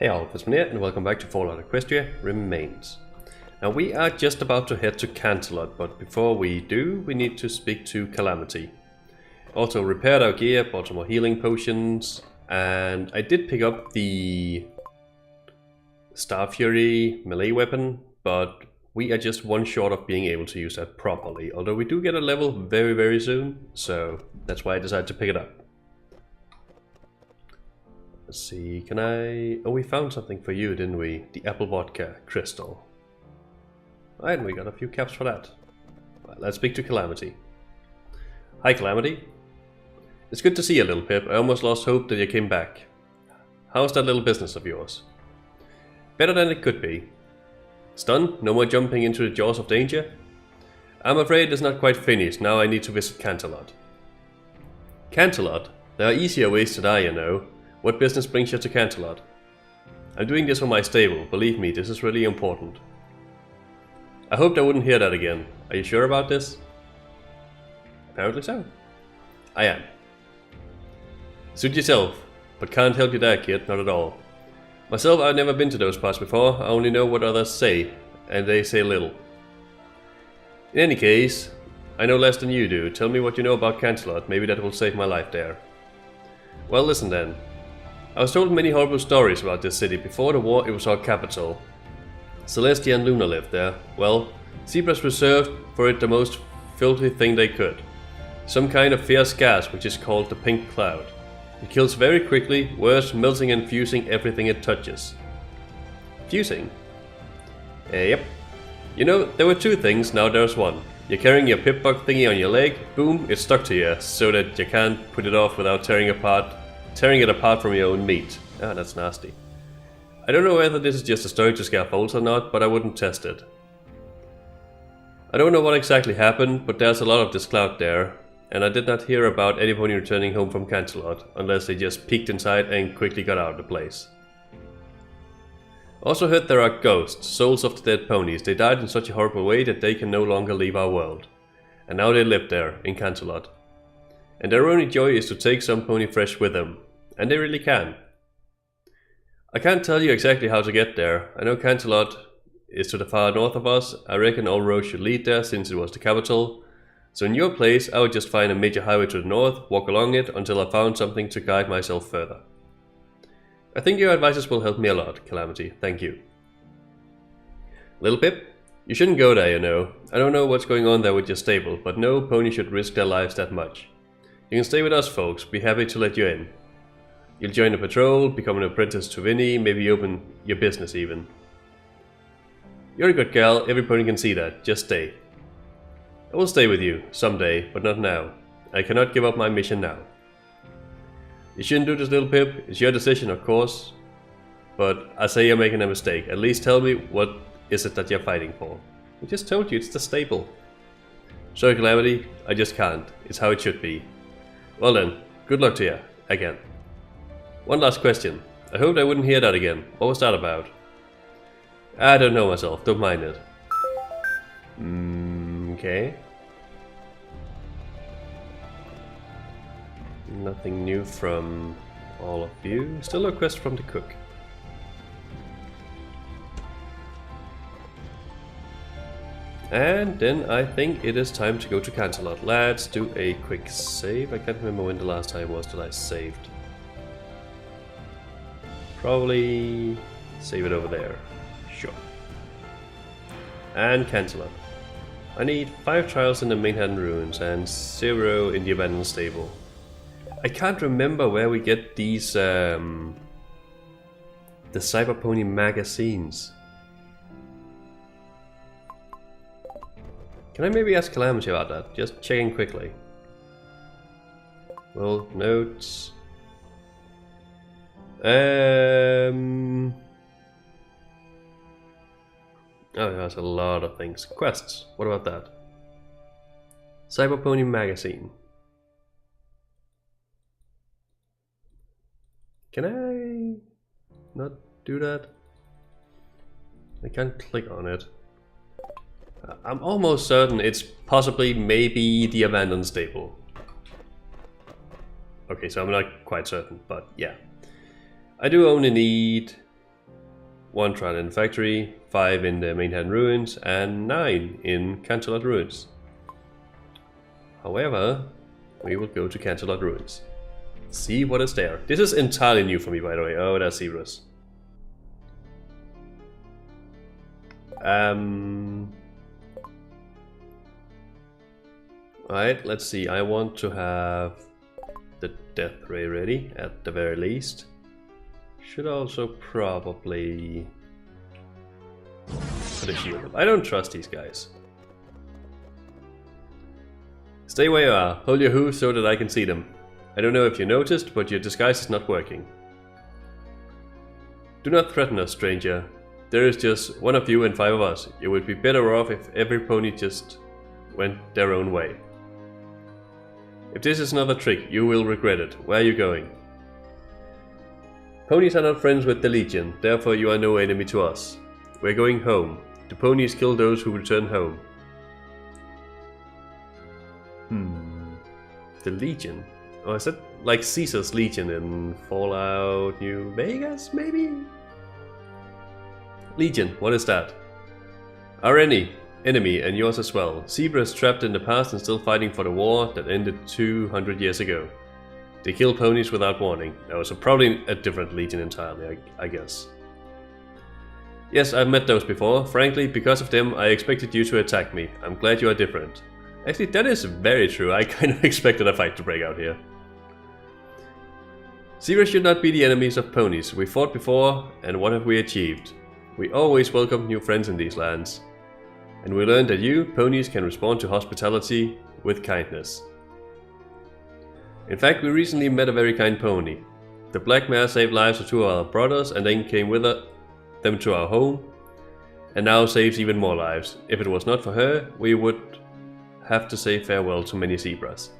Hey all, Fizzban here, and welcome back to Fallout Equestria Remains. Now we are just about to head to Canterlot, but before we do, we need to speak to Calamity. Also repaired our gear, bought some more healing potions, and I did pick up the Star Fury melee weapon, but we are just one short of being able to use that properly, although we do get a level very soon, so that's why I decided to pick it up. Let's see, can I... Oh, we found something for you, didn't we? The apple vodka crystal. And we got a few caps for that. Well, let's speak to Calamity. Hi, Calamity. It's good to see you, little Pip. I almost lost hope that you came back. How's that little business of yours? Better than it could be. Stun? No more jumping into the jaws of danger? I'm afraid it's not quite finished. Now I need to visit Canterlot. Canterlot? There are easier ways to die, you know. What business brings you to Canterlot? I'm doing this for my stable. Believe me, this is really important. I hoped I wouldn't hear that again. Are you sure about this? Apparently so. I am. Suit yourself, but can't help you there, kid, not at all. Myself, I've never been to those parts before. I only know what others say, and they say little. In any case, I know less than you do. Tell me what you know about Canterlot. Maybe that will save my life there. Well, listen then. I was told many horrible stories about this city. Before the war, it was our capital. Celestia and Luna lived there. Well, Zebras reserved for it the most filthy thing they could. Some kind of fierce gas, which is called the pink cloud. It kills very quickly, worse, melting and fusing everything it touches. Fusing? Yep. You know, there were two things, now there's one. You're carrying your pip-bug thingy on your leg, boom, it's stuck to you, so that you can't put it off without tearing it apart from your own meat. Ah, that's nasty. I don't know whether this is just a story to scare fools or not, but I wouldn't test it. I don't know what exactly happened, but there's a lot of this cloud there, and I did not hear about anybody returning home from Canterlot, unless they just peeked inside and quickly got out of the place. Also heard there are ghosts, souls of the dead ponies. They died in such a horrible way that they can no longer leave our world. And now they live there, in Canterlot. And their only joy is to take some pony fresh with them. And they really can. I can't tell you exactly how to get there. I know Canterlot is to the far north of us. I reckon all roads should lead there since it was the capital. So in your place, I would just find a major highway to the north, walk along it until I found something to guide myself further. I think your advices will help me a lot, Calamity. Thank you. Little Pip, you shouldn't go there, you know. I don't know what's going on there with your stable, but no pony should risk their lives that much. You can stay with us, folks. Be happy to let you in. You'll join the patrol, become an apprentice to Vinny, maybe open your business even. You're a good gal, every pony can see that. Just stay. I will stay with you, someday, but not now. I cannot give up my mission now. You shouldn't do this, little Pip. It's your decision, of course. But I say you're making a mistake. At least tell me what is it that you're fighting for. I just told you, it's the stable. Sorry, Calamity, I just can't. It's how it should be. Well then, good luck to you, again. One last question. I hoped I wouldn't hear that again. What was that about? I don't know myself, don't mind it. Okay. Nothing new from all of you. Still a request from the cook. And then I think it is time to go to Canterlot. Let's do a quick save. I can't remember when the last time was that I saved. Probably save it over there. Sure. And Canterlot. I need 5 trials in the Mainhand Ruins and 0 in the abandoned stable. I can't remember where we get these the Cyber Pony magazines. Can I maybe ask Calamity about that? Just checking quickly. Well, notes. Oh, there's a lot of things. Quests. What about that? Cyber Pony magazine. Can I not do that? I can't click on it. I'm almost certain it's possibly maybe the abandoned stable. Okay, so I'm not quite certain, but yeah. I do only need 1 trial in the factory, 5 in the Mainland ruins, and 9 in Canterlot ruins. However, we will go to Canterlot ruins. See what is there. This is entirely new for me, by the way. Oh, that's zebras. Alright, let's see. I want to have the death ray ready at the very least. Should also probably put a shield up. I don't trust these guys. Stay where you are. Hold your hooves so that I can see them. I don't know if you noticed, but your disguise is not working. Do not threaten us, stranger. There is just one of you and 5 of us. You would be better off if every pony just went their own way. If this is another trick, you will regret it. Where are you going? Ponies are not friends with the Legion, therefore you are no enemy to us. We're going home. The ponies kill those who return home. The Legion? Oh, is that like Caesar's Legion in Fallout New Vegas, maybe? Legion, what is that? Our enemy, and yours as well. Zebras trapped in the past and still fighting for the war that ended 200 years ago. They kill ponies without warning. Oh, so probably a different Legion entirely, I guess. Yes, I've met those before. Frankly, because of them, I expected you to attack me. I'm glad you are different. Actually, that is very true. I kind of expected a fight to break out here. Zebras should not be the enemies of ponies. We fought before, and what have we achieved? We always welcome new friends in these lands. And we learned that you, ponies, can respond to hospitality with kindness. In fact, we recently met a very kind pony. The black mare saved lives of 2 of our brothers and then came with them to our home, and now saves even more lives. If it was not for her, we would have to say farewell to many zebras.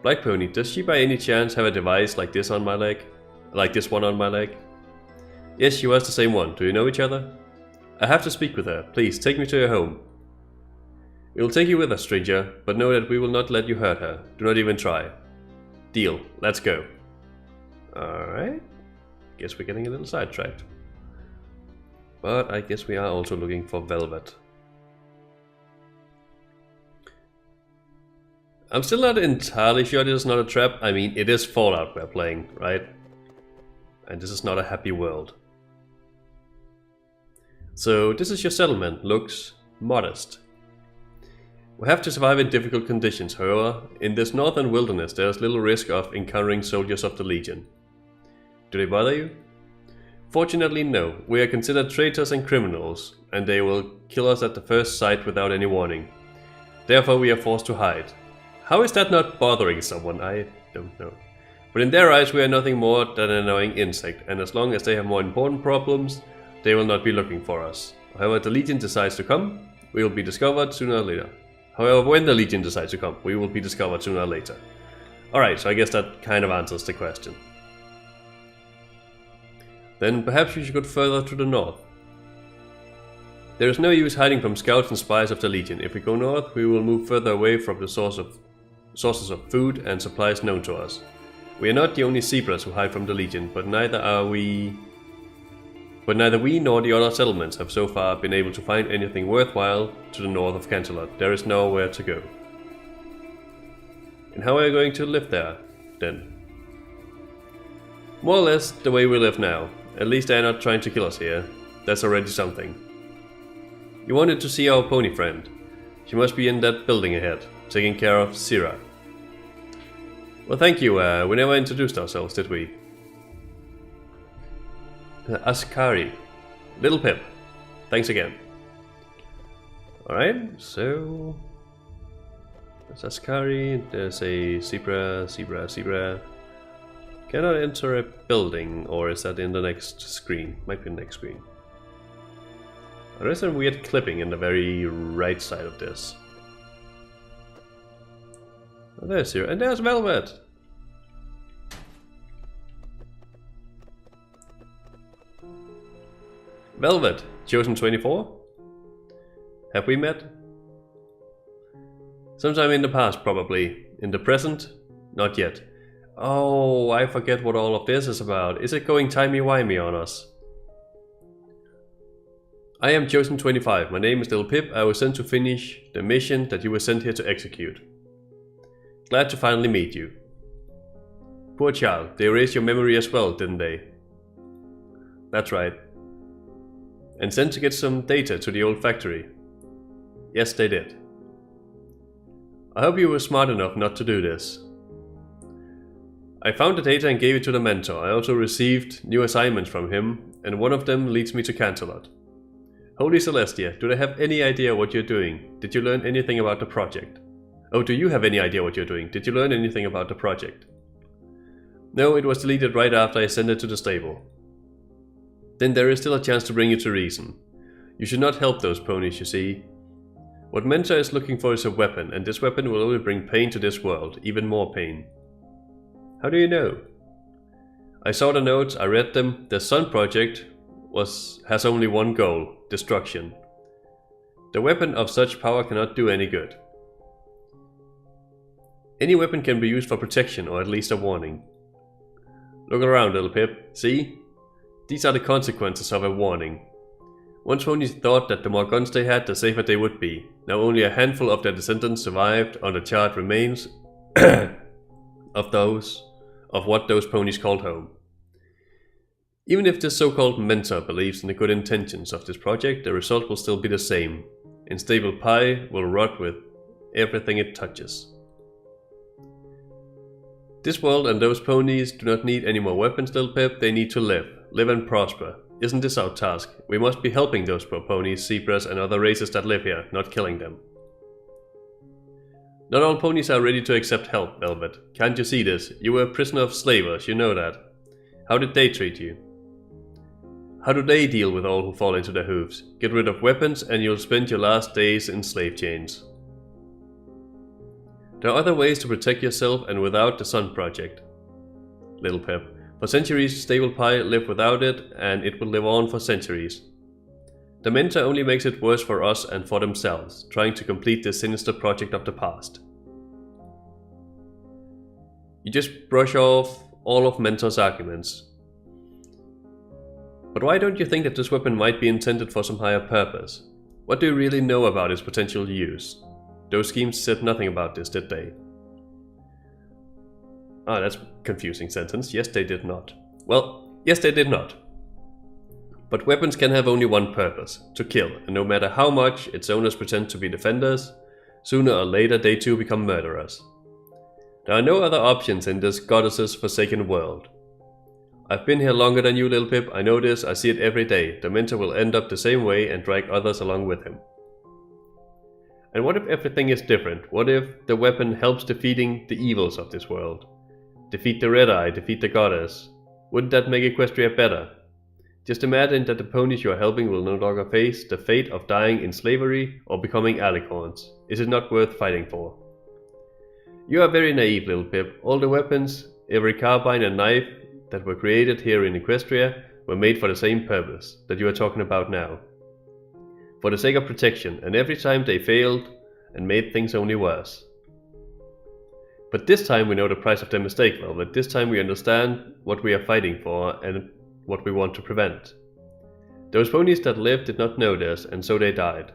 Black pony, does she by any chance have a device like this on my leg? Like this one on my leg? Yes, she was the same one. Do you know each other? I have to speak with her. Please, take me to your home. We will take you with us, stranger, but know that we will not let you hurt her. Do not even try. Deal. Let's go. Alright. Guess we're getting a little sidetracked. But I guess we are also looking for velvet. I'm still not entirely sure this is not a trap. I mean, it is Fallout we're playing, right? And this is not a happy world. So this is your settlement. Looks modest. We have to survive in difficult conditions, however. In this northern wilderness there is little risk of encountering soldiers of the Legion. Do they bother you? Fortunately no. We are considered traitors and criminals, and they will kill us at the first sight without any warning. Therefore we are forced to hide. How is that not bothering someone? I don't know. But in their eyes we are nothing more than an annoying insect, and as long as they have more important problems, they will not be looking for us. However, the Legion decides to come, we will be discovered sooner or later. However, when the Legion decides to come, we will be discovered sooner or later. Alright, so I guess that kind of answers the question. Then perhaps we should go further to the north. There is no use hiding from scouts and spies of the Legion. If we go north, we will move further away from the sources of food and supplies known to us. We are not the only zebras who hide from the Legion, but neither we nor the other settlements have so far been able to find anything worthwhile to the north of Canterlot. There is nowhere to go. And how are you going to live there, then? More or less the way we live now. At least they are not trying to kill us here. That's already something. You wanted to see our pony friend. She must be in that building ahead, taking care of Syrah. Well, thank you. We never introduced ourselves, did we? Askari. Little Pip. Thanks again. Alright, so... there's Askari, there's a zebra. Cannot enter a building, or is that in the next screen? Might be in the next screen. There's some weird clipping in the very right side of this. Oh, there's Syrah, and there's Velvet! Velvet, chosen 24? Have we met? Sometime in the past, probably. In the present? Not yet. Oh, I forget what all of this is about. Is it going timey-wimey on us? I am Chosen 25. My name is Little Pip. I was sent to finish the mission that you were sent here to execute. Glad to finally meet you. Poor child, they erased your memory as well, didn't they? That's right. And sent to get some data to the old factory. Yes, they did. I hope you were smart enough not to do this. I found the data and gave it to the mentor. I also received new assignments from him, and one of them leads me to Canterlot. Holy Celestia, do they have any idea what you're doing? Did you learn anything about the project? Oh, do you have any idea what you're doing? Did you learn anything about the project? No, it was deleted right after I sent it to the stable. Then there is still a chance to bring you to reason. You should not help those ponies, you see. What Mentor is looking for is a weapon, and this weapon will only bring pain to this world, even more pain. How do you know? I saw the notes, I read them. The Sun Project has only one goal, destruction. The weapon of such power cannot do any good. Any weapon can be used for protection, or at least a warning. Look around, Little Pip. See? These are the consequences of a warning. Once ponies thought that the more guns they had, the safer they would be. Now only a handful of their descendants survived on the charred remains of what those ponies called home. Even if this so-called mentor believes in the good intentions of this project, the result will still be the same. Unstable pie will rot with everything it touches. This world and those ponies do not need any more weapons, Little Pip. They need to live and prosper. Isn't this our task? We must be helping those poor ponies, zebras and other races that live here, not killing them. Not all ponies are ready to accept help, Velvet. Can't you see this? You were a prisoner of slavers, you know that. How did they treat you? How do they deal with all who fall into their hooves? Get rid of weapons and you'll spend your last days in slave chains. There are other ways to protect yourself and without the Sun Project. Little Pip. For centuries, Stable Pie lived without it, and it will live on for centuries. The Mentor only makes it worse for us and for themselves, trying to complete this sinister project of the past. You just brush off all of Mentor's arguments. But why don't you think that this weapon might be intended for some higher purpose? What do you really know about its potential use? Those schemes said nothing about this, did they? Ah, that's a confusing sentence. Yes, they did not. Well, yes, they did not. But weapons can have only one purpose, to kill, and no matter how much its owners pretend to be defenders, sooner or later they too become murderers. There are no other options in this goddess's forsaken world. I've been here longer than you, Little Pip. I know this, I see it every day. The Mentor will end up the same way and drag others along with him. And what if everything is different? What if the weapon helps defeating the evils of this world? Defeat the Red Eye, defeat the goddess. Wouldn't that make Equestria better? Just imagine that the ponies you are helping will no longer face the fate of dying in slavery or becoming alicorns. Is it not worth fighting for? You are very naive, Little Pip. All the weapons, every carbine and knife that were created here in Equestria were made for the same purpose that you are talking about now. For the sake of protection, and every time they failed and made things only worse. But this time we know the price of their mistake, Velvet. This time we understand what we are fighting for and what we want to prevent. Those ponies that lived did not know this, and so they died.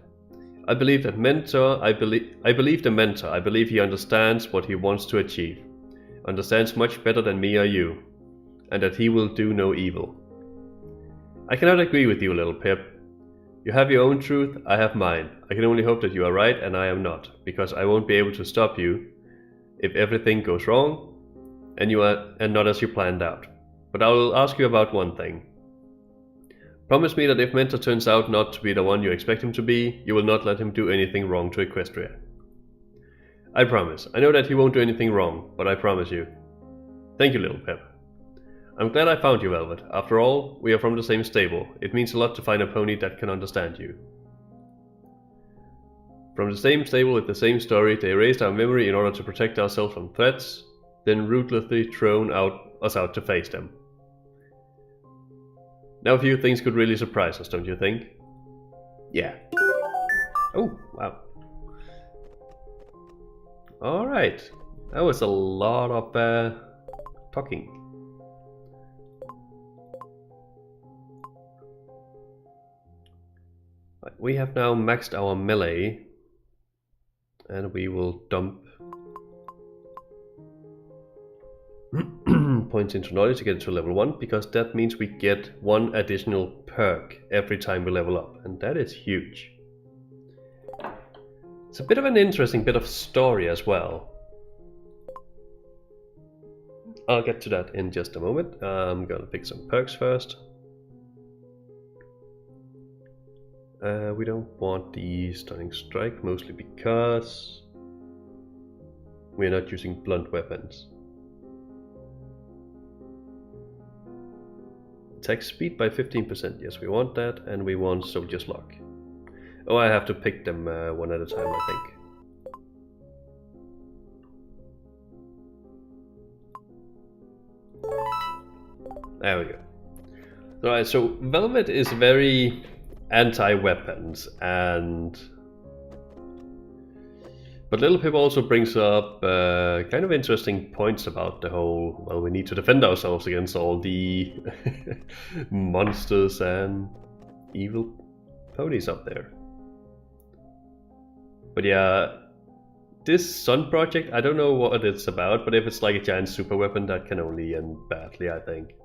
I believe the Mentor. I believe he understands what he wants to achieve. Understands much better than me or you. And that he will do no evil. I cannot agree with you, Little Pip. You have your own truth, I have mine. I can only hope that you are right and I am not, because I won't be able to stop you if everything goes wrong and not as you planned out. But I will ask you about one thing. Promise me that if Mentor turns out not to be the one you expect him to be, you will not let him do anything wrong to Equestria. I promise. I know that he won't do anything wrong, but I promise you. Thank you, Little Pip. I'm glad I found you, Velvet. After all, we are from the same stable. It means a lot to find a pony that can understand you. From the same stable with the same story, they erased our memory in order to protect ourselves from threats, then ruthlessly thrown us out to face them. Now few things could really surprise us, don't you think? Yeah. Oh, wow. Alright. That was a lot of talking. We have now maxed our melee, and we will dump points into knowledge to get it to level 1, because that means we get 1 additional perk every time we level up, and that is huge. It's a bit of an interesting bit of story as well. I'll get to that in just a moment. I'm gonna pick some perks first. We don't want the Stunning Strike, mostly because we're not using blunt weapons. Attack speed by 15%, yes we want that, and we want Soldier's Luck. Oh, I have to pick them one at a time, I think. There we go. Alright, so Velvet is very anti-weapons, but Little Pip also brings up kind of interesting points about the whole, well, we need to defend ourselves against all the monsters and evil ponies up there. But yeah, this Sun Project, I don't know what it's about, but if it's like a giant super weapon, that can only end badly, I think.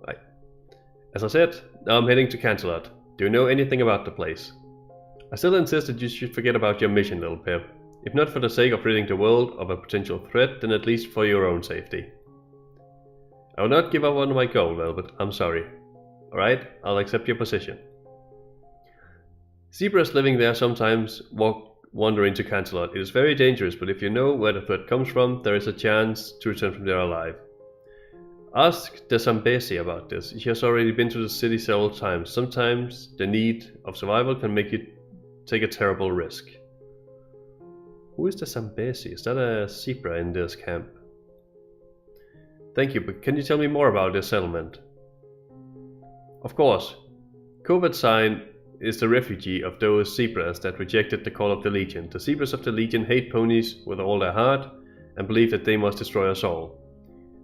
Right. As I said, now I'm heading to Canterlot. Do you know anything about the place? I still insist that you should forget about your mission, Little Pip. If not for the sake of ridding the world of a potential threat, then at least for your own safety. I will not give up on my goal, Velvet. I'm sorry. Alright, I'll accept your position. Zebras living there sometimes wander into Canterlot. It is very dangerous, but if you know where the threat comes from, there is a chance to return from there alive. Ask the Zambesi about this. She has already been to the city several times. Sometimes the need of survival can make you take a terrible risk. Who is the Zambesi? Is that a zebra in this camp? Thank you, but can you tell me more about this settlement? Of course. Covertsign is the refugee of those zebras that rejected the call of the Legion. The zebras of the Legion hate ponies with all their heart and believe that they must destroy us all.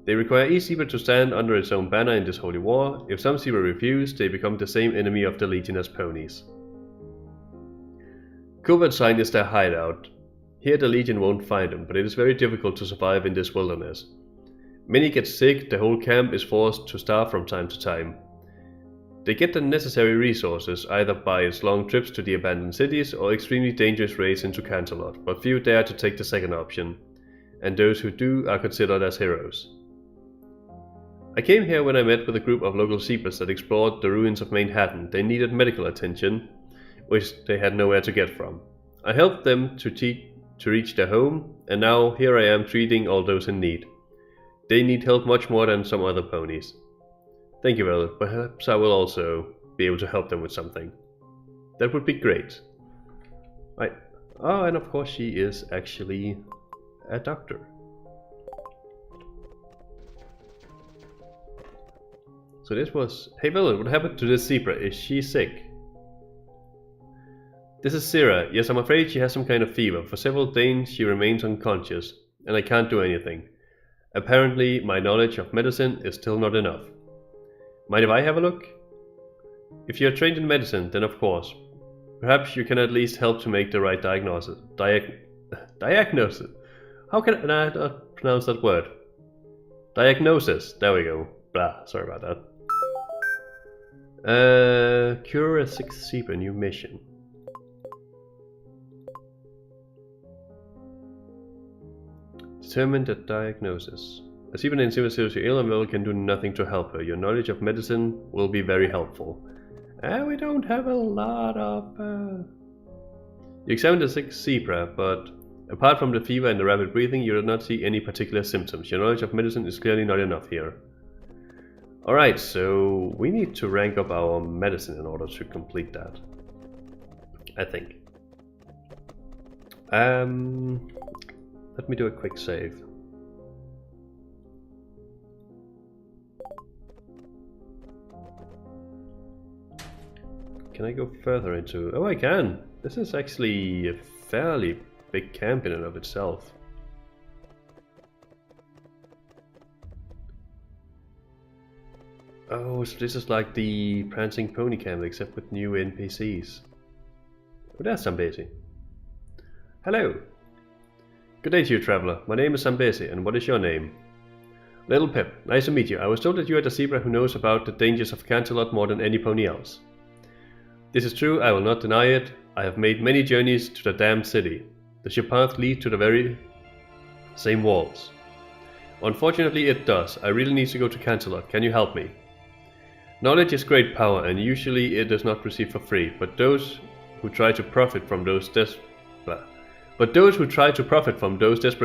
They require each zebra to stand under its own banner in this holy war. If some zebra refuse, they become the same enemy of the Legion as ponies. Covertsign is their hideout. Here the Legion won't find them, but it is very difficult to survive in this wilderness. Many get sick, the whole camp is forced to starve from time to time. They get the necessary resources either by its long trips to the abandoned cities or extremely dangerous raids into Canterlot, but few dare to take the second option, and those who do are considered as heroes. I came here when I met with a group of local zebras that explored the ruins of Manhattan. They needed medical attention, which they had nowhere to get from. I helped them to reach their home, and now here I am treating all those in need. They need help much more than some other ponies. Thank you, Velvet. Perhaps I will also be able to help them with something. That would be great. Right. Oh, and of course she is actually a doctor. So this was... Hey Velvet, what happened to this zebra? Is she sick? This is Sarah. Yes, I'm afraid she has some kind of fever. For several days she remains unconscious, and I can't do anything. Apparently my knowledge of medicine is still not enough. Mind if I have a look? If you're trained in medicine, then of course. Perhaps you can at least help to make the right diagnosis. Diagnosis? How can I not pronounce that word? Diagnosis. There we go. Blah, sorry about that. Cure a sick zebra, new mission. Determine the diagnosis. A zebra named Zebra is ill and Velvet can do nothing to help her. Your knowledge of medicine will be very helpful. We don't have a lot of... You examined the sick zebra, but apart from the fever and the rapid breathing, you do not see any particular symptoms. Your knowledge of medicine is clearly not enough here. Alright, so we need to rank up our medicine in order to complete that. I think. Let me do a quick save. Can I go further into... Oh, I can! This is actually a fairly big camp in and of itself. Oh, so this is like the Prancing Pony Camp except with new NPCs. Oh, there's Zambesi. Hello. Good day to you, traveler. My name is Zambesi, and what is your name? Little Pip, nice to meet you. I was told that you are the zebra who knows about the dangers of Canterlot more than any pony else. This is true, I will not deny it. I have made many journeys to the damned city. Does your path lead to the very same walls? Unfortunately it does. I really need to go to Canterlot. Can you help me? Knowledge is great power, and usually it is not received for free, but those who try to profit from those desperate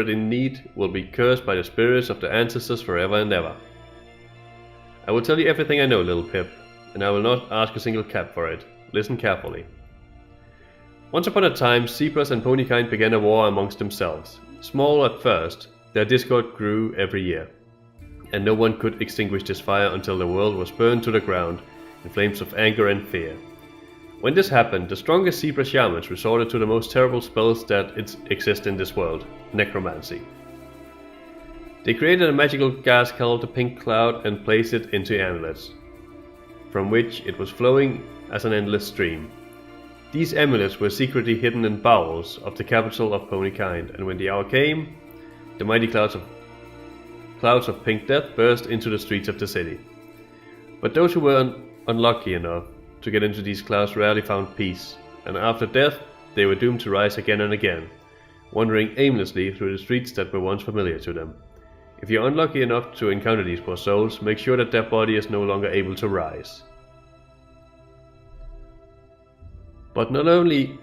in need will be cursed by the spirits of their ancestors forever and ever. I will tell you everything I know, little Pip, and I will not ask a single cap for it. Listen carefully. Once upon a time, zebras and ponykind began a war amongst themselves. Small at first, their discord grew every year, and no one could extinguish this fire until the world was burned to the ground in flames of anger and fear. When this happened, the strongest zebra shamans resorted to the most terrible spells that exist in this world, necromancy. They created a magical gas called the Pink Cloud and placed it into amulets, from which it was flowing as an endless stream. These amulets were secretly hidden in bowels of the capital of ponykind, and when the hour came, the mighty clouds of pink death burst into the streets of the city. But those who were unlucky enough to get into these clouds rarely found peace, and after death they were doomed to rise again and again, wandering aimlessly through the streets that were once familiar to them. If you're unlucky enough to encounter these poor souls, make sure that their body is no longer able to rise. But not only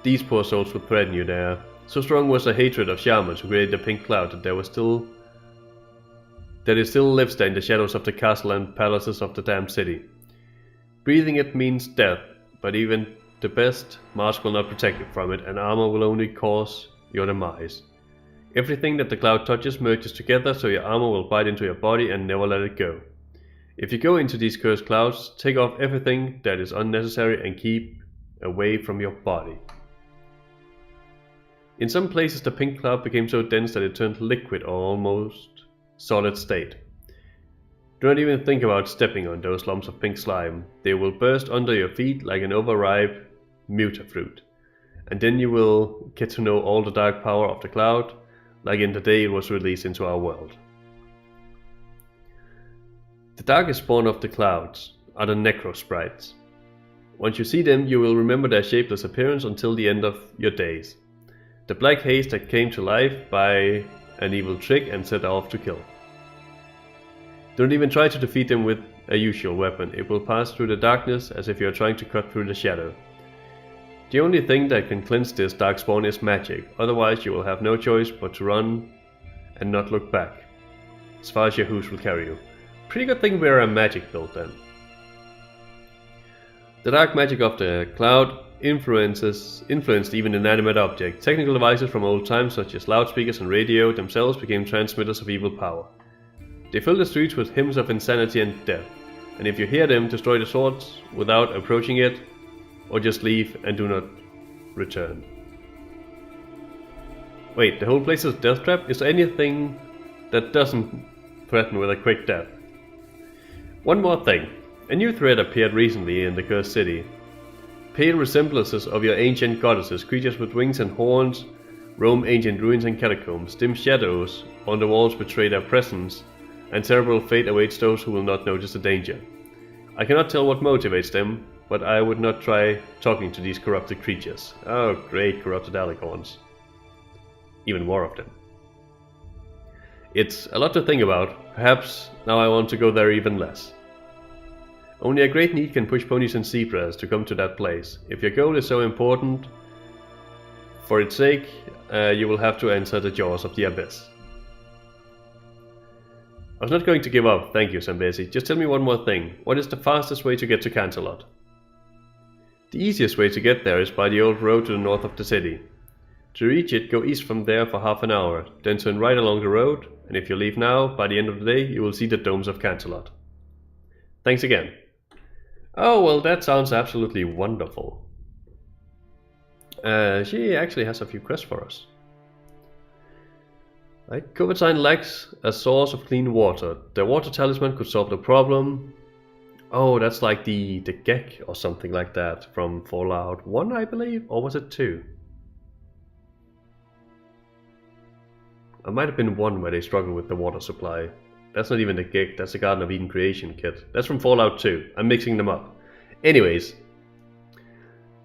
these poor souls would threaten you there, so strong was the hatred of shamans who created the Pink Cloud that it still lives there in the shadows of the castle and palaces of the damned city. Breathing it means death, but even the best mask will not protect you from it, and armor will only cause your demise. Everything that the cloud touches merges together, so your armor will bite into your body and never let it go. If you go into these cursed clouds, take off everything that is unnecessary and keep away from your body. In some places the pink cloud became so dense that it turned liquid or almost solid state. Do not even think about stepping on those lumps of pink slime. They will burst under your feet like an overripe mutafruit, and then you will get to know all the dark power of the cloud, like in the day it was released into our world. The darkest spawn of the clouds are the necro sprites. Once you see them, you will remember their shapeless appearance until the end of your days. The black haze that came to life by an evil trick and set off to kill. Don't even try to defeat them with a usual weapon. It will pass through the darkness as if you are trying to cut through the shadow. The only thing that can cleanse this dark spawn is magic, otherwise you will have no choice but to run and not look back, as far as your hooves will carry you. Pretty good thing we're a magic build then. The dark magic of the cloud influenced even inanimate objects. Technical devices from old times such as loudspeakers and radio themselves became transmitters of evil power. They fill the streets with hymns of insanity and death, and if you hear them, destroy the swords without approaching it, or just leave and do not return. Wait, the whole place is a death trap? Is there anything that doesn't threaten with a quick death? One more thing. A new threat appeared recently in the Cursed City. Pale resemblances of your ancient goddesses, creatures with wings and horns, roam ancient ruins and catacombs. Dim shadows on the walls betray their presence, and terrible fate awaits those who will not notice the danger. I cannot tell what motivates them, but I would not try talking to these corrupted creatures. Oh, great corrupted alicorns. Even more of them. It's a lot to think about. Perhaps now I want to go there even less. Only a great need can push ponies and zebras to come to that place. If your goal is so important, for its sake, you will have to enter the jaws of the abyss. I was not going to give up, thank you, Zambesi. Just tell me one more thing. What is the fastest way to get to Canterlot? The easiest way to get there is by the old road to the north of the city. To reach it, go east from there for half an hour, then turn right along the road, and if you leave now, by the end of the day, you will see the domes of Canterlot. Thanks again. Oh, well, that sounds absolutely wonderful. She actually has a few quests for us. Right, Covertsign lacks a source of clean water. The water talisman could solve the problem. Oh, that's like the Gek or something like that from Fallout 1, I believe? Or was it 2? It might have been 1 where they struggle with the water supply. That's not even the Gek, that's the Garden of Eden creation kit. That's from Fallout 2. I'm mixing them up. Anyways.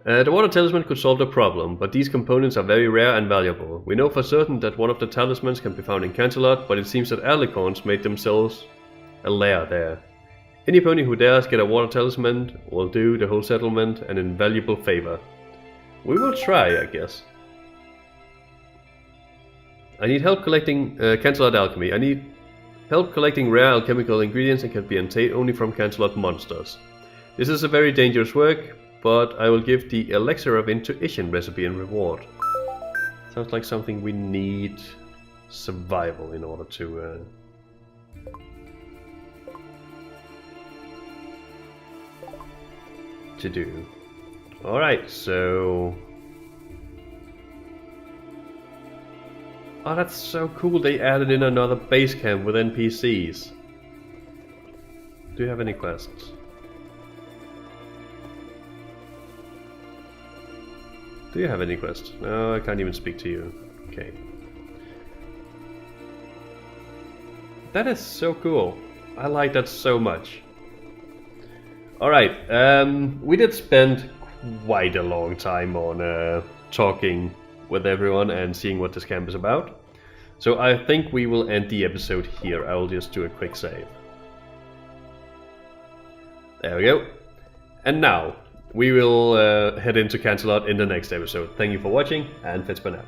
The water talisman could solve the problem, but these components are very rare and valuable. We know for certain that one of the talismans can be found in Canterlot, but it seems that alicorns made themselves a lair there. Any pony who dares get a water talisman will do the whole settlement an invaluable favor. We will try, I guess. I need help collecting Canterlot alchemy. I need help collecting rare alchemical ingredients and can be obtained only from Canterlot monsters. This is a very dangerous work, but I will give the Elixir of Intuition recipe in reward. Sounds like something we need survival in order to do. Alright, so... Oh, that's so cool, they added in another base camp with NPCs. Do you have any quests? Do you have any quests? No, I can't even speak to you. Okay. That is so cool. I like that so much. Alright, we did spend quite a long time on talking with everyone and seeing what this camp is about. So I think we will end the episode here. I will just do a quick save. There we go. And now, we will head into Canterlot in the next episode. Thank you for watching, and Fizzban out.